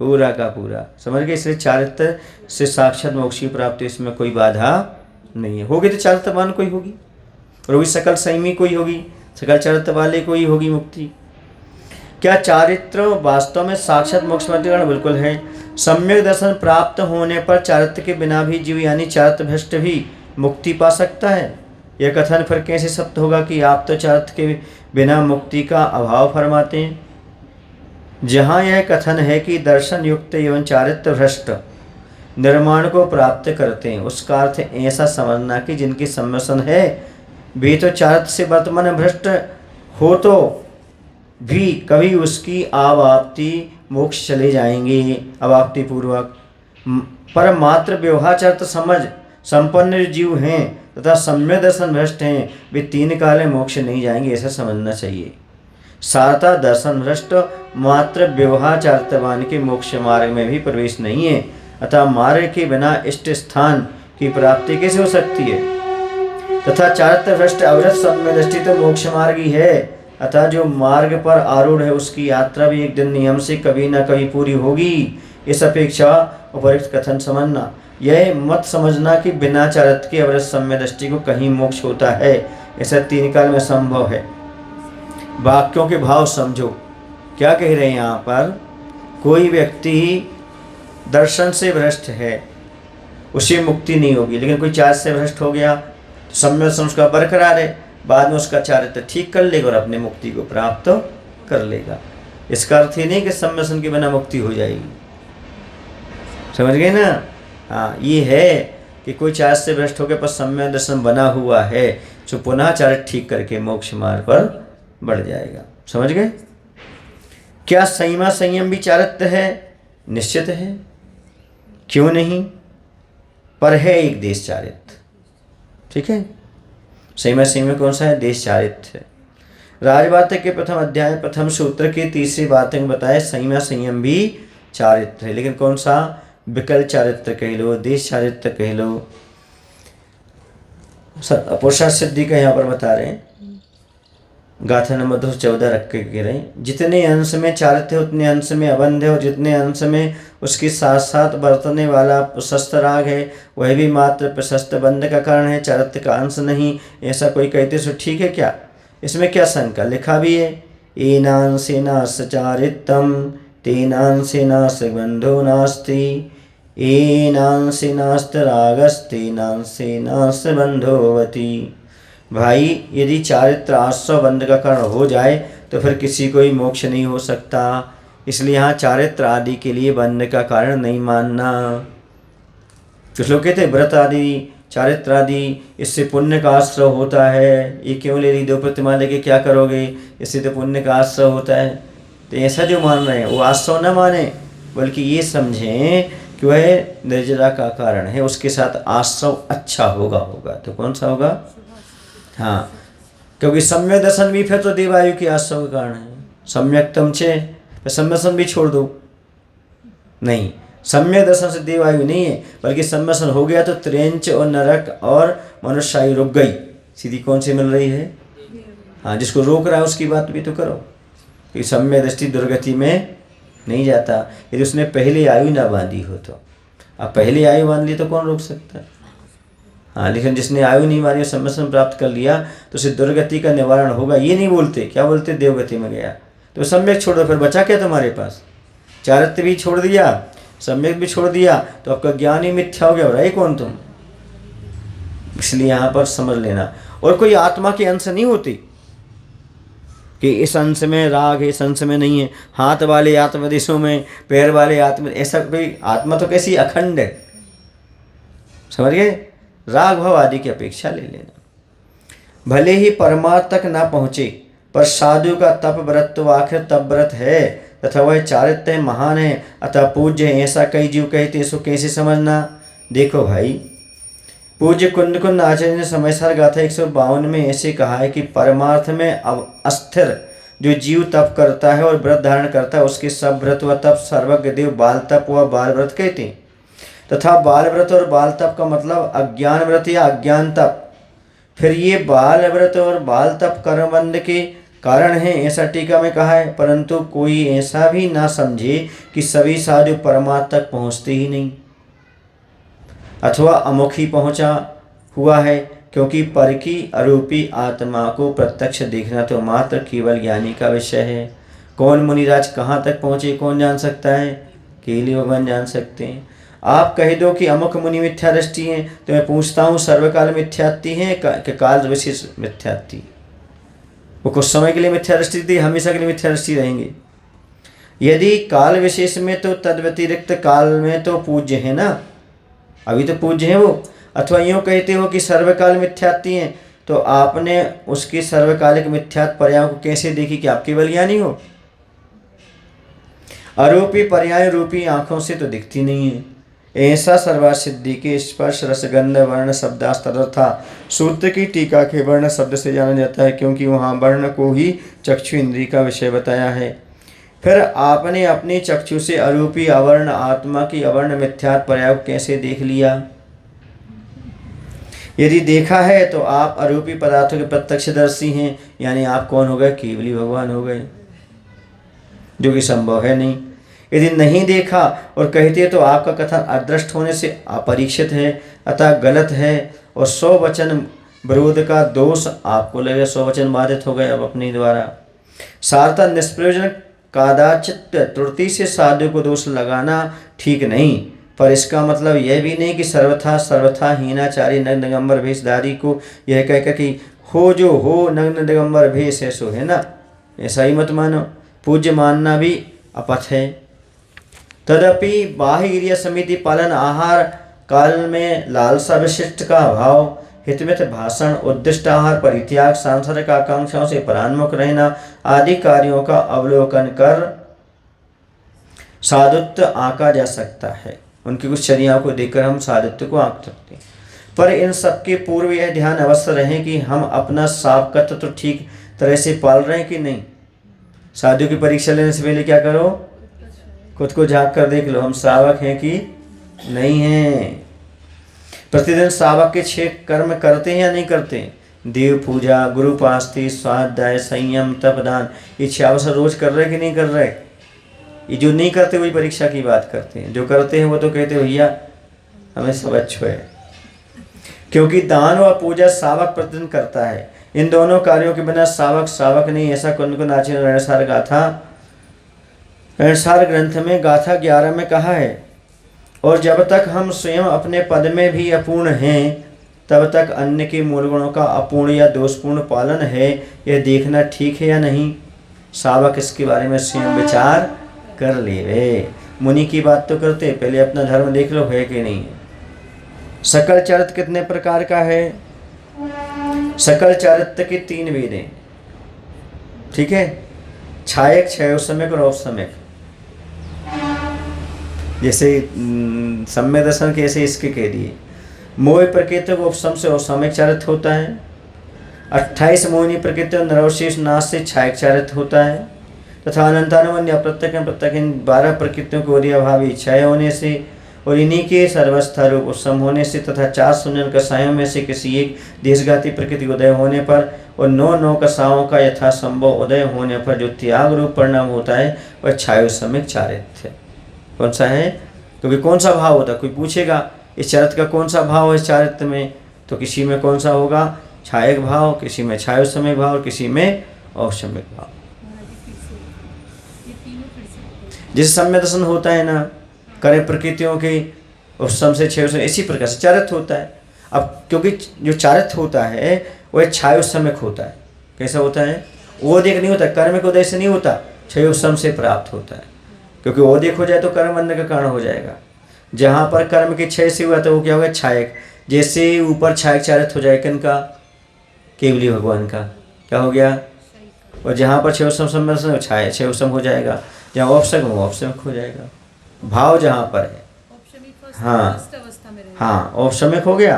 पूरा का पूरा। समझ गए? इसलिए चारित्र से साक्षात मोक्ष की प्राप्ति, इसमें कोई बाधा नहीं है। होगी तो चारित्रवान कोई होगी, और वही सकल संयमी कोई होगी, सकल चारित्र वाले कोई होगी मुक्ति। क्या चारित्र वास्तव में साक्षात मोक्ष प्राप्ति कारण? बिल्कुल है। सम्यक दर्शन प्राप्त होने पर चारित्र के बिना भी जीव यानी चारित्र भ्रष्ट भी मुक्ति पा सकता है। यह कथन फिर कैसे सत्य होगा कि आप तो चारित्र के बिना मुक्ति का अभाव फरमाते हैं? जहाँ यह कथन है कि दर्शन युक्त एवं चारित्र भ्रष्ट निर्माण को प्राप्त करते हैं, उसका अर्थ ऐसा समझना कि जिनकी सम्मिश्रण है वे तो चारित्र से वर्तमान भ्रष्ट हो तो भी कभी उसकी आवाप्ति मोक्ष चले जाएंगे अवाप्ति पूर्वक, पर मात्र व्यवहार चारित्र समझ संपन्न जीव हैं तथा सम्यक दर्शन भ्रष्ट हैं, वे 3 काल में मोक्ष नहीं जाएंगे, ऐसा समझना चाहिए। सारता दर्शन भ्रष्ट मात्र व्यवहार चारित्रवान के मोक्ष मार्ग में भी प्रवेश नहीं है, अतः मार्ग के बिना इष्ट स्थान की प्राप्ति कैसे हो सकती है? तथा चारित्र भ्रष्ट अवरत सम्यक दृष्टि तो मोक्ष मार्ग ही है, अतः जो मार्ग पर आरूढ़ है उसकी यात्रा भी एक दिन नियम से कभी न कभी पूरी होगी। इस अपेक्षा उपयुक्त कथन समझना, यह मत समझना कि बिना चारित्र के अवरत सम्यक दृष्टि को कहीं मोक्ष होता है, ऐसा 3 काल में संभव है। वाक्यों के भाव समझो, क्या कह रहे हैं यहाँ पर? कोई व्यक्ति दर्शन से भ्रष्ट है, उसे मुक्ति नहीं होगी, लेकिन कोई चारित्र से भ्रष्ट हो गया तो सम्यक दर्शन उसका बरकरार है, बाद में उसका चारित्र ठीक कर लेगा और अपने मुक्ति को प्राप्त कर लेगा। इसका अर्थ ही नहीं कि सम्यक दर्शन के बिना मुक्ति हो जाएगी। समझ गए ना? हाँ, ये है कि कोई चारित्र से भ्रष्ट होकर पर सम्यक दर्शन बना हुआ है तो पुनः चारित्र ठीक करके मोक्ष मार्ग पर बढ़ जाएगा। समझ गए? क्या संयमा संयम भी चारित्र है? निश्चित है, क्यों नहीं, पर है एक देश चारित्र। ठीक है, संयमा संयम कौन सा है? देश चारित्र है। राजवार्तिक के प्रथम अध्याय प्रथम सूत्र की 3री वार्तिक में बताया संयमा संयम भी चारित्र है, लेकिन कौन सा? विकल्प चारित्र कह लो, देश चारित्र कह लो। पुरुषार्थ सिद्धि का यहाँ पर बता रहे हैं, गाथा नंबर 214 रख के कह रहे हैं, जितने अंश में चारित्र है उतने अंश में अबंध है, और जितने अंश में उसके साथ साथ बरतने वाला प्रशस्त राग है वह भी मात्र प्रशस्त बंध का कारण है, चारित्र का अंश नहीं। ऐसा कोई कहते सो ठीक है क्या? इसमें क्या शंका? लिखा भी है, एनांसेनास चारित्रम तेनांसेनास बंधो नास्ति, एनांसेनास्त रागस्तेनांसेनास बंधोवती। भाई, यदि चारित्र आश्रय बंध का कारण हो जाए तो फिर किसी को ही मोक्ष नहीं हो सकता, इसलिए यहाँ चारित्र आदि के लिए बंध का कारण नहीं मानना। कुछ लोग कहते हैं व्रत आदि चारित्र आदि इससे पुण्य का आश्रय होता है, ये क्यों ले ली 2 प्रतिमा लेके क्या करोगे, इससे तो पुण्य का आश्रय होता है। तो ऐसा जो मान रहे हैं वो आश्रय न माने, बल्कि ये समझें कि वह निर्जरा का कारण है, उसके साथ आश्रय अच्छा होगा। तो कौन सा होगा? हाँ, क्योंकि सम्यक दर्शन भी फिर तो देवायु के आश्रय का कारण है। सम्यक तम छे, सम्यक दर्शन भी छोड़ दो, नहीं, सम्यक दर्शन से देवायु नहीं है, बल्कि सम्यक दर्शन हो गया तो त्रेंच और नरक और मनुष्यायु रुक गई, सीधी कौन सी मिल रही है? हाँ, जिसको रोक रहा है उसकी बात भी तो करो कि सम्यक दृष्टि दुर्गति में नहीं जाता यदि उसने पहले आयु ना बांधी हो तो। अब पहले आयु बांध ली तो कौन रोक सकता है? हाँ, लेकिन जिसने आयु नहीं मारी सम्मिश्रण प्राप्त कर लिया तो उसे दुर्गति का निवारण होगा। ये नहीं बोलते, क्या बोलते? देवगति में गया तो सम्यक छोड़ दो, फिर बचा क्या तुम्हारे पास? चारित्र भी छोड़ दिया, सम्यक भी छोड़ दिया, तो आपका ज्ञान ही मिथ्या हो गया। रहे कौन तुम? इसलिए यहाँ पर समझ लेना। और कोई आत्मा के अंश नहीं होती कि इस अंश में राग है, इस अंश में नहीं है। हाथ वाले आत्मदेशों में, पैर वाले आत्म, ऐसा कोई आत्मा तो कैसी अखंड है, समझ गए। राग भाव आदि की अपेक्षा ले लेना। भले ही परमात्मा तक ना पहुँचे, पर साधु का तप व्रत तो आखिर तप व्रत है, तथा वह चारित्र्य महान है, अतः पूज्य है, ऐसा कई जीव कहते। इसको कैसे समझना? देखो भाई, पूज्य कुंद कुंद आचार्य ने समयसार गाथा 152 में ऐसे कहा है कि परमार्थ में अस्थिर जो जीव तप करता है और व्रत धारण करता है, उसके सब व्रत व तप सर्वज्ञ देव बाल तप व बाल व्रत कहते हैं। तथा बाल व्रत और बाल तप का मतलब अज्ञान व्रत या अज्ञान तप। फिर ये बाल व्रत और बाल तप कर्मबंध के कारण है, ऐसा टीका में कहा है। परंतु कोई ऐसा भी ना समझे कि सभी साधु परमात्मा तक पहुँचते ही नहीं, अथवा अमुख ही पहुँचा हुआ है, क्योंकि पर की अरूपी आत्मा को प्रत्यक्ष देखना तो मात्र केवल ज्ञानी का विषय है। कौन मुनिराज कहाँ तक पहुँचे कौन जान सकता है? केवल भगवान जान सकते हैं। आप कह दो कि अमुक मुनि मिथ्या दृष्टि है, तो मैं पूछता हूँ सर्वकाल मिथ्यात्ति है कि काल विशेष मिथ्यात्ति? वो कुछ समय के लिए मिथ्या दृष्टि थी, हमेशा के लिए मिथ्या दृष्टि रहेंगे। यदि काल विशेष में तो तद व्यतिरिक्त काल में तो पूज्य है ना, अभी तो पूज्य है वो। अथवा यूँ कहते हो कि सर्वकाल मिथ्यात्ति हैं, तो आपने उसकी सर्वकालिक मिथ्यात्व पर्याय को कैसे देखी कि आप केवल ज्ञानी हो? अरूपी पर्याय रूपी आंखों से तो दिखती नहीं है। ऐसा सर्वासिद्धि के स्पर्श रसगंध वर्ण शब्दास्तरथा सूत्र की टीका के वर्ण शब्द से जाना जाता है, क्योंकि वहाँ वर्ण को ही चक्षु इंद्रिय का विषय बताया है। फिर आपने अपनी चक्षु से अरूपी अवर्ण आत्मा की अवर्ण मिथ्यात्व पर्याय कैसे देख लिया? यदि देखा है तो आप अरूपी पदार्थों के प्रत्यक्षदर्शी हैं, यानी आप कौन हो गए? केवली भगवान हो गए, जो कि संभव है नहीं। यदि नहीं देखा और कहते तो आपका कथन अदृष्ट होने से अपरीक्षित है, अतः गलत है, और 100 वचन विरोध का दोष आपको लगे। 100 वचन बाधित हो गए अब अपने द्वारा। सार्थक निष्प्रयोजन कादाचित त्रुटि से साधु को दोष लगाना ठीक नहीं, पर इसका मतलब यह भी नहीं कि सर्वथा हीनाचारी नग्न दिगंबर भेषधारी को यह कहकर कि हो जो हो नग्न दिगंबर भेष है सो है ना, ऐसा ही मत मानो। पूज्य मानना भी अपथ है। तदपि बाह्य समिति पालन आहार काल में लालसा विशिष्ट का अभाव, हितमित भाषण, उद्दिष्ट आहार, परित्याग, सांसारिक आकांक्षाओं से परान्मुख रहना आदि कार्यों का अवलोकन कर साधुत्व आंका जा सकता है। उनकी कुछ चर्याओं को देखकर हम साधुत्व को आंक सकते हैं, पर इन सबके पूर्व यह ध्यान अवश्य रहे कि हम अपना सावकत्व तो ठीक तरह से पाल रहे हैं कि नहीं। साधु की परीक्षा लेने से पहले क्या करो? खुद को झांक कर देख लो, हम श्रावक हैं कि नहीं हैं। प्रतिदिन श्रावक के 6 कर्म करते हैं या नहीं करते? देव पूजा, गुरुपास्ति, स्वाध्याय, संयम, तपदान, ये 6 अवसर रोज कर रहे कि नहीं कर रहे? ये जो नहीं करते वही परीक्षा की बात करते हैं, जो करते हैं वो तो कहते भैया हमें सब अच्छा है। क्योंकि दान व पूजा श्रावक प्रतिदिन करता है। इन दोनों कार्यों के बिना श्रावक नहीं, ऐसा कुंद कुंद आचार्य रणसार ग्रंथ में गाथा 11 में कहा है। और जब तक हम स्वयं अपने पद में भी अपूर्ण हैं, तब तक अन्य के मूल गुणों का अपूर्ण या दोषपूर्ण पालन है, यह देखना ठीक है या नहीं। श्रावक इसके बारे में स्वयं विचार कर ले। वे मुनि की बात तो करते, पहले अपना धर्म देख लो है कि नहीं। सकल चरित्र कितने प्रकार का है? सकल चरित्र के 3 वेद हैं, ठीक है। छायक, क्षयोसम्यक और औपसम्यक। जैसे सम्यक दर्शन कैसे इसके कह दिए। मोह प्रकृति को उपसम से औपसम्यक चरित्र होता है। 28 मोहिनी प्रकृति और नरवशेष नाश से छायक चरित्र होता है। तथा अनंतानुबंध प्रत्यक्ष इन 12 प्रकृतियों को अभावी क्षय होने से और इन्हीं के सर्वस्था रूप उपसम होने से तथा 4 सुंदर कसायों में से किसी एक देशघाती प्रकृति उदय होने पर और 9 कसाओं का यथासंभव उदय होने पर जो त्याग रूप परिणाम होता है वह क्षयोसम्यक चारित्र्य। कौन सा है? क्योंकि कौन सा भाव होता है, कोई पूछेगा इस चरित्र का कौन सा भाव है इस चारित्र में, तो किसी में कौन सा होगा? छायक भाव, किसी में क्षयोसम्यक भाव और किसी में औपसम्यक भाव। जिस सम्यक दर्शन होता है ना, करे प्रकृतियों के उपसम से क्षय, इसी प्रकार से चरित्र होता है। अब क्योंकि जो चारित्र होता है वह छायोसम्यक होता है। कैसा होता है? ओदेक नहीं होता, कर्म के उदय से नहीं होता, क्षयोसम से प्राप्त होता है। क्योंकि ओदेक हो जाए तो कर्म बनने का कारण हो जाएगा। जहाँ पर कर्म के क्षय से हुआ तो वो क्या होगा? छायक। जैसे ऊपर छायक चारित्र हो जाए किनका? केवली भगवान का। क्या हो गया? और जहाँ पर क्षयोसम संबंध छाया क्षयोसम हो जाएगा, जहाँ औपसम वो औपसमिक हो जाएगा। भाव जहाँ पर है, हाँ हाँ औपसमिक हो गया,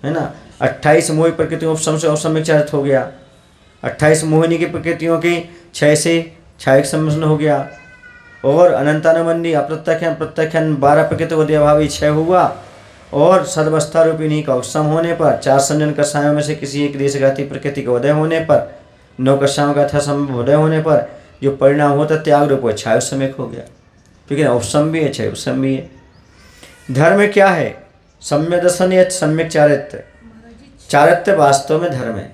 है ना। 28 मोह प्रकृतियों औपसम से औपसमिक चारित्र हो गया। 28 मोहिनी की प्रकृतियों की क्षय से छायक संबंध हो गया। और अनंतानुबंधी अप्रत्यक्षण प्रत्यक्षण 12 प्रकृति को देभावी क्षय हुआ। और सदवस्था रूपिणी का उपसम होने पर 4 संजन कषायों में से किसी एक देशघाती प्रकृति का उदय होने पर 9 कषायों का यथासंभव उदय होने पर जो परिणाम होता त्याग रूप वो छायोसमिक हो गया। ठीक है, उपसम भी है क्षयोसम भी है। धर्म क्या है? सम्य दर्शन या सम्यक चारित्र? चारित्र वास्तव में धर्म है।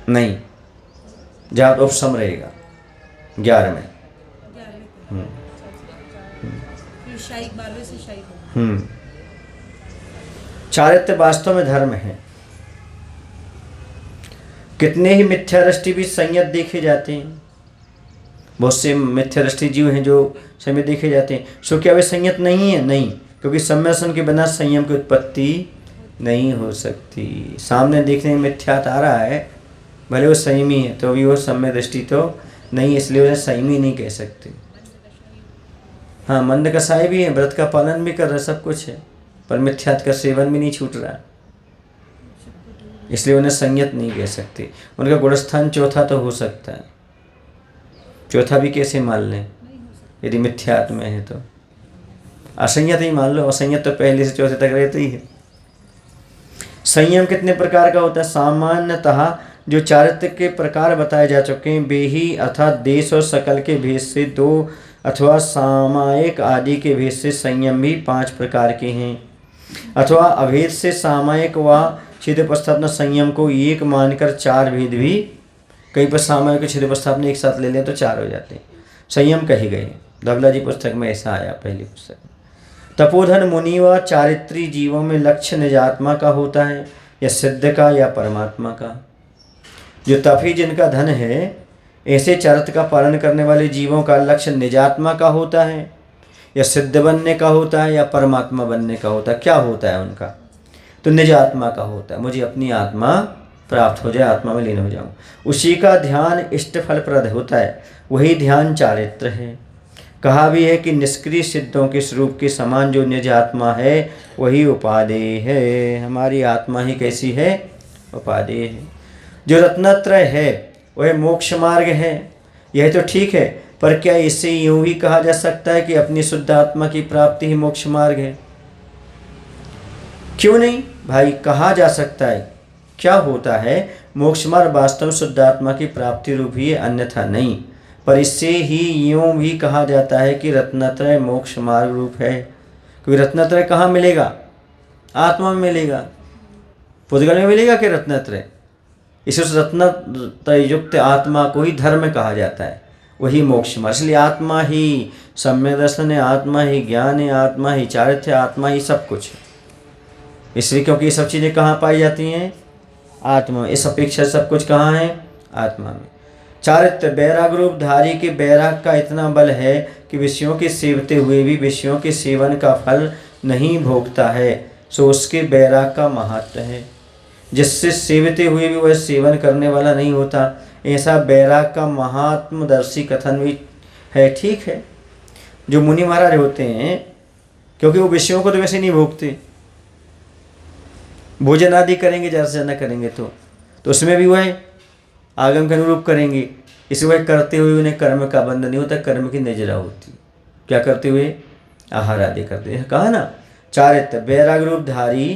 नहीं, जहाँ उपसम रहेगा 11 में। चारित्र वास्तव में धर्म है। कितने ही मिथ्या दृष्टि भी संयत देखे जाते हैं। बहुत से मिथ्या दृष्टि जीव हैं जो संयत देखे जाते हैं। सो क्या वे संयत नहीं है? नहीं, क्योंकि सम्यसन के बिना संयम की उत्पत्ति नहीं हो सकती। सामने देखने में मिथ्या आ रहा है, भले वो संयमी है तो भी वो सम्य दृष्टि तो नहीं, इसलिए उसे संयमी नहीं कह सकते। हाँ, मंद कसाई भी है, व्रत का पालन भी कर रहा, सब कुछ है, पर मिथ्यात का सेवन भी नहीं छूट रहा, इसलिए उन्हें संयत नहीं कह सकते। उनका गुणस्थान चौथा तो हो सकता है, चौथा भी कैसे मान लें यदि मिथ्यात में है तो? असंयत ही मान लो, असंयत तो पहले से चौथे तक रहते ही है। संयम कितने प्रकार का होता है? सामान्यतः जो चारित्र के प्रकार बताए जा चुके हैं वे ही अर्थात देश और सकल के भेद से 2 अथवा सामायिक आदि के भेद से संयम भी 5 प्रकार के हैं। अथवा अभेद से सामायिक व छिद्र प्रस्थापना संयम को एक मानकर 4 भेद भी, कई पर सामायिक और छिद्र प्रस्थापना एक साथ ले लें तो 4 हो जाते हैं। संयम कहे गए, धवला जी पुस्तक में ऐसा आया पहली पुस्तक में। तपोधन मुनि व चारित्री जीवों में लक्ष्य निजात्मा का होता है या सिद्ध का या परमात्मा का। जो तपी जिनका धन है ऐसे चरित्र का पालन करने वाले जीवों का लक्ष्य निजात्मा का होता है या सिद्ध बनने का होता है या परमात्मा बनने का होता है। क्या होता है उनका? तो निजात्मा का होता है, मुझे अपनी आत्मा प्राप्त हो जाए, आत्मा में लीन हो जाऊं, उसी का ध्यान इष्ट फलप्रद होता है, वही ध्यान चारित्र है। कहा भी है कि निष्क्रिय सिद्धों के स्वरूप के समान जो निज आत्मा है वही उपादेय है। हमारी आत्मा ही कैसी है? उपादेय है। जो रत्नत्रय है वह मोक्ष मार्ग है, यह तो ठीक है, पर क्या इससे यूं ही कहा जा सकता है कि अपनी शुद्ध आत्मा की प्राप्ति ही मोक्ष मार्ग है? क्यों नहीं भाई, कहा जा सकता है। क्या होता है? मोक्ष मार्ग वास्तव शुद्ध आत्मा की प्राप्ति रूप ही है, अन्यथा नहीं। पर इससे ही यूं भी कहा जाता है कि रत्नत्रय मोक्ष मार्ग रूप है, क्योंकि रत्नत्रय कहाँ मिलेगा? आत्मा में मिलेगा। पुद्गल में मिलेगा कि रत्नत्रय? इस रत्नत्रय युक्त आत्मा को ही धर्म कहा जाता है, वही मोक्ष मार्ग। इसलिए आत्मा ही सम्यक दर्शन है, आत्मा ही ज्ञान है, आत्मा ही चारित्र है, आत्मा ही सब कुछ है। इसलिए क्योंकि ये सब चीज़ें कहाँ पाई जाती हैं? आत्मा। इस अपेक्षा सब कुछ कहाँ है? आत्मा में। चारित्र बैराग रूप धारी के बैराग का इतना बल है कि विषयों के सेवते हुए भी विषयों के सेवन का फल नहीं भोगता है, सो उसके बैराग का महत्व है। जिससे सेवते हुए भी वह सेवन करने वाला नहीं होता, ऐसा बैराग का महात्मदर्शी कथन भी है। ठीक है, जो मुनि महाराज होते हैं क्योंकि वो विषयों को तो वैसे नहीं भोगते, भोजन आदि करेंगे ज़्यादा से ज़्यादा करेंगे तो उसमें भी वह आगम के अनुरूप करेंगे, इसे वह करते हुए उन्हें कर्म का बंधन नहीं होता, कर्म की नजरा होती। क्या करते हुए? आहार आदि करते हैं। कहा ना, चारित्र बैराग रूप धारी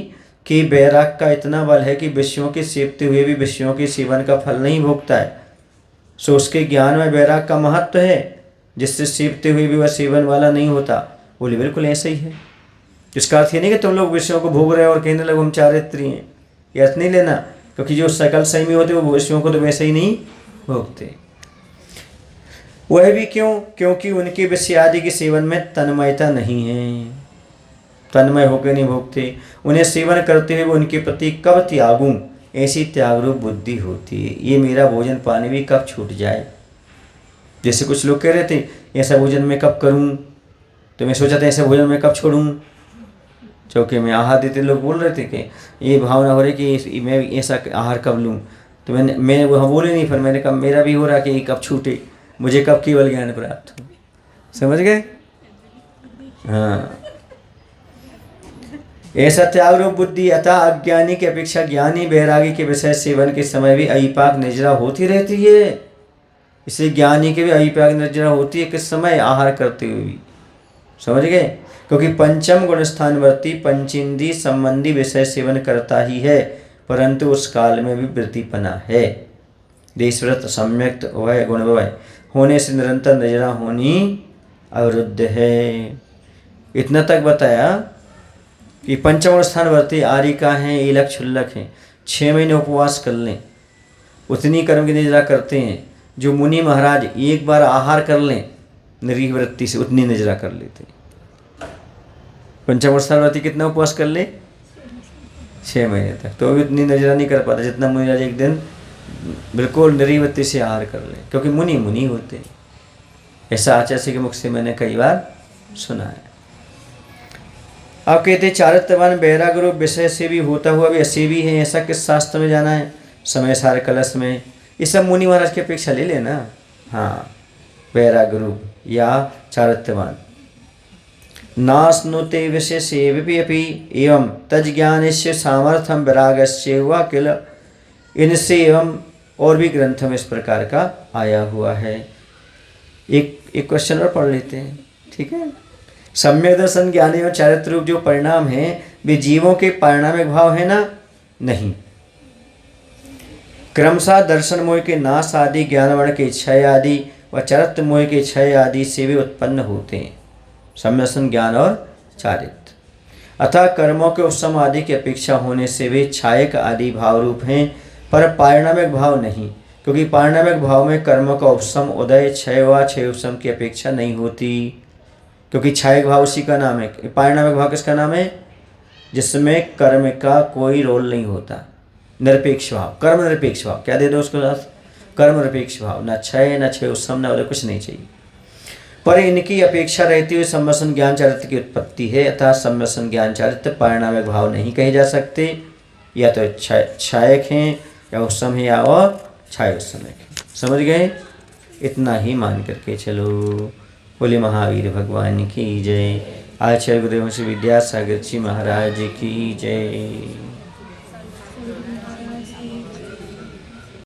कि बैराग का इतना बल है कि विषयों के सेवते हुए भी विषयों के सेवन का फल नहीं भोगता है, सो उसके ज्ञान में बैराग का महत्व है, जिससे सेवते हुए भी वह सेवन वाला नहीं होता। बोले बिल्कुल ऐसा ही है। इसका अर्थ ये नहीं कि तुम लोग विषयों को भोग रहे हो और कहने लगे हम चारित्री हैं, ये अर्थ नहीं लेना, क्योंकि जो सकल संयमी होते वो विषयों को तो वैसे ही नहीं भोगते। वह भी क्यों? क्योंकि उनके विषय आदि के सेवन में तन्मयता नहीं है, तन्मय होकर नहीं भोगते। उन्हें सेवन करते हुए उनके प्रति कब त्यागूं, ऐसी त्यागरूप बुद्धि होती है। ये मेरा भोजन पानी भी कब छूट जाए। जैसे कुछ लोग कह रहे थे ऐसा भोजन मैं कब करूं, तो मैं सोचा था ऐसा भोजन मैं कब छोड़ूं। चौके में आहार देते लोग बोल रहे थे कि ये भावना हो रही कि मैं ऐसा आहार कब लूं, तो मैं वो बोले नहीं, फिर मैंने कहा मेरा भी हो रहा कि ये कब छूटे, मुझे कब केवल ज्ञान प्राप्त हो। समझ गए? हाँ, ऐसा त्यागरूप बुद्धि अतः अज्ञानी की अपेक्षा ज्ञानी वैरागी के विषय सेवन के समय भी अहिपाक निर्जरा होती रहती है। इसलिए ज्ञानी के भी अहिपाक निर्जरा होती है किस समय? आहार करते हुए भी। समझ गए? क्योंकि पंचम गुण स्थानवर्ती पंचेंद्रिय संबंधी विषय सेवन करता ही है, परंतु उस काल में भी वृत्तिपना है। देशव्रत सम्यक्त वह गुणवय होने से निरंतर निर्जरा होनी अवरुद्ध है। इतना तक बताया कि पंचम स्थानवर्ती आरिका हैं, एलक क्षुल्लक हैं, 6 महीने उपवास कर लें, उतनी कर्म की निर्जरा करते हैं जो मुनि महाराज एक बार आहार कर लें निरीह वृत्ति से, उतनी निर्जरा कर लेते हैं। पंचम स्थानवर्ती कितना उपवास कर ले? 6 महीने तक, तो भी उतनी निर्जरा नहीं कर पाता जितना मुनि महाराज एक दिन बिल्कुल निरीह वृत्ति से आहार कर ले, क्योंकि मुनि मुनि होते हैं। ऐसा आचार्य के मुख से मैंने कई बार सुना है। आप कहते चारित्रवान वैराग्य रूप विषय से भी होता हुआ भी असेवी है, ऐसा किस शास्त्र में जाना है? समय सार कलश में ये सब मुनि महाराज की अपेक्षा ले लेना। हाँ, वैराग्य रूप या चारित्रवान नाश्नुते विषय सेवपि अपि एवं तज्ज्ञानस्य सामर्थ्यम वैराग्यस्य वा किल। इनसे एवं और भी ग्रंथ में इस प्रकार का आया हुआ है। एक क्वेश्चन और पढ़ लेते हैं, ठीक है? सम्यक दर्शन ज्ञानी और चारित्र रूप जो परिणाम है वे जीवों के परिणामिक भाव है ना? नहीं। क्रमशः दर्शन मोह के नाश आदि, ज्ञानवर्ण के क्षय आदि व चारित्र मोह के क्षय आदि से वे उत्पन्न होते हैं। सम्यक दर्शन ज्ञान और चारित्र अतः कर्मों के उपशम आदि की अपेक्षा होने से वे छायक आदि भाव रूप हैं, पर पारिणामिक भाव नहीं, क्योंकि पारिणामिक भाव में कर्मों का उपशम उदय क्षय व क्षय उपशम की अपेक्षा नहीं होती। क्योंकि छायक भाव उसी का नाम है। पारिणामिक भाव किसका नाम है? जिसमें कर्म का कोई रोल नहीं होता, निरपेक्ष भाव, कर्म निरपेक्ष भाव। क्या दे दो उसको साथ? कर्म निरपेक्ष भाव, न क्षय न क्षय उपशम न उदय, कुछ नहीं चाहिए। पर इनकी अपेक्षा रहती हुई सम्यसन ज्ञान चारित्र की उत्पत्ति है, अतः सम्यसन ज्ञान चारित्र पारिणामिक भाव नहीं कहे जा सकते। या तो क्षयक हैं या उपशम है या और क्षय उपशमक है। समझ गए? इतना ही मान करके चलो। बोले महावीर भगवान की जय। आचार्य गुरुदेव श्री विद्यासागर जी महाराज की जय।